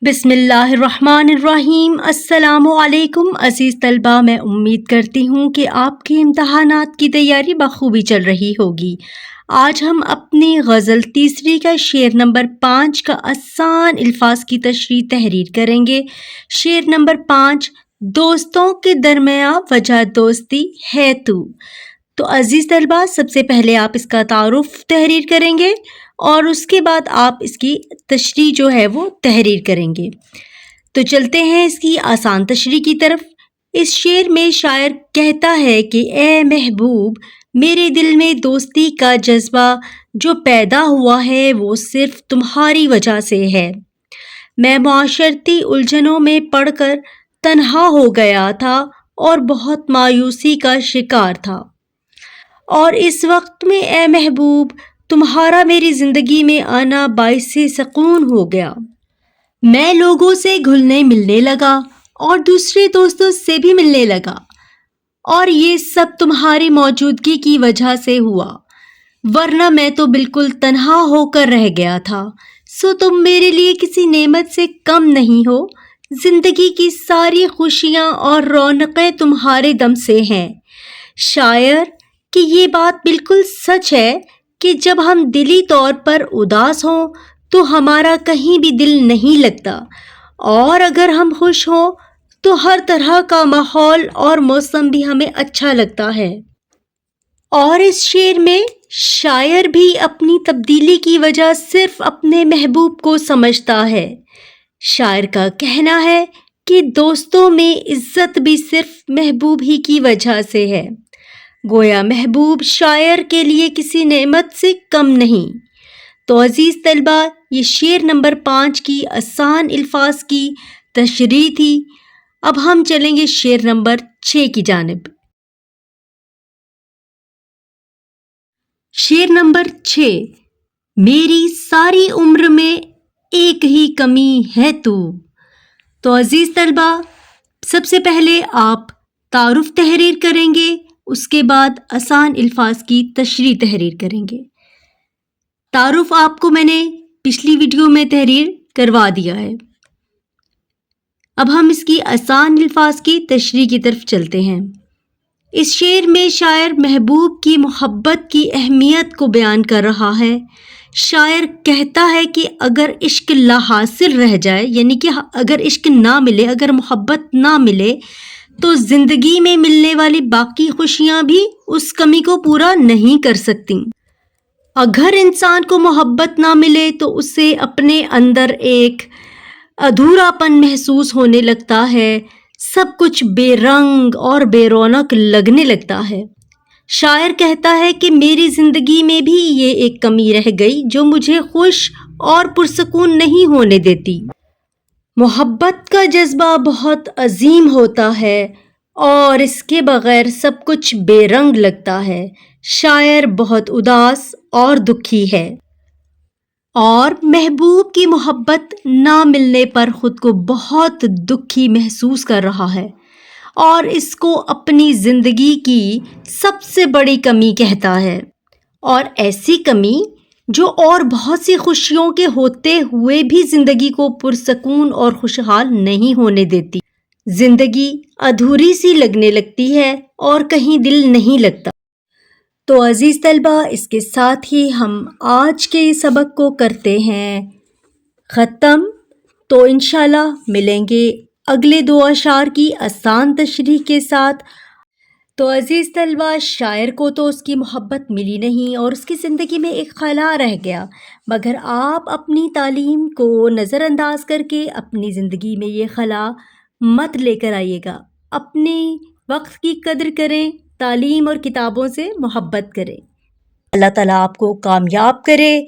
بسم اللہ الرحمن الرحیم۔ السلام علیکم عزیز طلبہ، میں امید کرتی ہوں کہ آپ کے امتحانات کی تیاری بخوبی چل رہی ہوگی۔ آج ہم اپنی غزل تیسری کا شعر نمبر 5 کا آسان الفاظ کی تشریح تحریر کریں گے۔ شعر نمبر 5، دوستوں کے درمیان وجہ دوستی ہے تو عزیز طلبہ، سب سے پہلے آپ اس کا تعارف تحریر کریں گے اور اس کے بعد آپ اس کی تشریح جو ہے وہ تحریر کریں گے۔ تو چلتے ہیں اس کی آسان تشریح کی طرف۔ اس شعر میں شاعر کہتا ہے کہ اے محبوب، میرے دل میں دوستی کا جذبہ جو پیدا ہوا ہے وہ صرف تمہاری وجہ سے ہے۔ میں معاشرتی الجھنوں میں پڑ کر تنہا ہو گیا تھا اور بہت مایوسی کا شکار تھا، اور اس وقت میں اے محبوب تمہارا میری زندگی میں آنا باعث سکون ہو گیا۔ میں لوگوں سے گھلنے ملنے لگا اور دوسرے دوستوں سے بھی ملنے لگا، اور یہ سب تمہاری موجودگی کی وجہ سے ہوا، ورنہ میں تو بالکل تنہا ہو کر رہ گیا تھا۔ سو تم میرے لیے کسی نعمت سے کم نہیں ہو۔ زندگی کی ساری خوشیاں اور رونقیں تمہارے دم سے ہیں۔ شاعر کہ یہ بات بالکل سچ ہے کہ جب ہم دلی طور پر اداس ہوں تو ہمارا کہیں بھی دل نہیں لگتا، اور اگر ہم خوش ہوں تو ہر طرح کا ماحول اور موسم بھی ہمیں اچھا لگتا ہے۔ اور اس شعر میں شاعر بھی اپنی تبدیلی کی وجہ صرف اپنے محبوب کو سمجھتا ہے۔ شاعر کا کہنا ہے کہ دوستوں میں عزت بھی صرف محبوب ہی کی وجہ سے ہے، گویا محبوب شاعر کے لیے کسی نعمت سے کم نہیں۔ تو عزیز طلبہ، یہ شعر نمبر 5 کی آسان الفاظ کی تشریح تھی۔ اب ہم چلیں گے شعر نمبر 6 کی جانب۔ شعر نمبر 6، میری ساری عمر میں ایک ہی کمی ہے تو عزیز طلبہ، سب سے پہلے آپ تعارف تحریر کریں گے، اس کے بعد آسان الفاظ کی تشریح تحریر کریں گے۔ تعارف آپ کو میں نے پچھلی ویڈیو میں تحریر کروا دیا ہے۔ اب ہم اس کی آسان الفاظ کی تشریح کی طرف چلتے ہیں۔ اس شعر میں شاعر محبوب کی محبت کی اہمیت کو بیان کر رہا ہے۔ شاعر کہتا ہے کہ اگر عشق لا حاصل رہ جائے، یعنی کہ اگر عشق نہ ملے، اگر محبت نہ ملے، تو زندگی میں ملنے والی باقی خوشیاں بھی اس کمی کو پورا نہیں کر سکتی۔ اگر انسان کو محبت نہ ملے تو اسے اپنے اندر ایک ادھورا پن محسوس ہونے لگتا ہے، سب کچھ بے رنگ اور بے رونق لگنے لگتا ہے۔ شاعر کہتا ہے کہ میری زندگی میں بھی یہ ایک کمی رہ گئی جو مجھے خوش اور پرسکون نہیں ہونے دیتی۔ محبت کا جذبہ بہت عظیم ہوتا ہے اور اس کے بغیر سب کچھ بے رنگ لگتا ہے۔ شاعر بہت اداس اور دکھی ہے، اور محبوب کی محبت نہ ملنے پر خود کو بہت دکھی محسوس کر رہا ہے، اور اس کو اپنی زندگی کی سب سے بڑی کمی کہتا ہے، اور ایسی کمی جو اور بہت سی خوشیوں کے ہوتے ہوئے بھی زندگی کو پرسکون اور خوشحال نہیں ہونے دیتی۔ زندگی ادھوری سی لگنے لگتی ہے اور کہیں دل نہیں لگتا۔ تو عزیز طلبہ، اس کے ساتھ ہی ہم آج کے سبق کو کرتے ہیں ختم۔ تو انشاءاللہ ملیں گے اگلے 2 اشعار کی آسان تشریح کے ساتھ۔ تو عزیز طلبہ، شاعر کو تو اس کی محبت ملی نہیں اور اس کی زندگی میں ایک خلا رہ گیا، مگر آپ اپنی تعلیم کو نظر انداز کر کے اپنی زندگی میں یہ خلا مت لے کر آئیے گا۔ اپنے وقت کی قدر کریں، تعلیم اور کتابوں سے محبت کریں۔ اللہ تعالیٰ آپ کو کامیاب کرے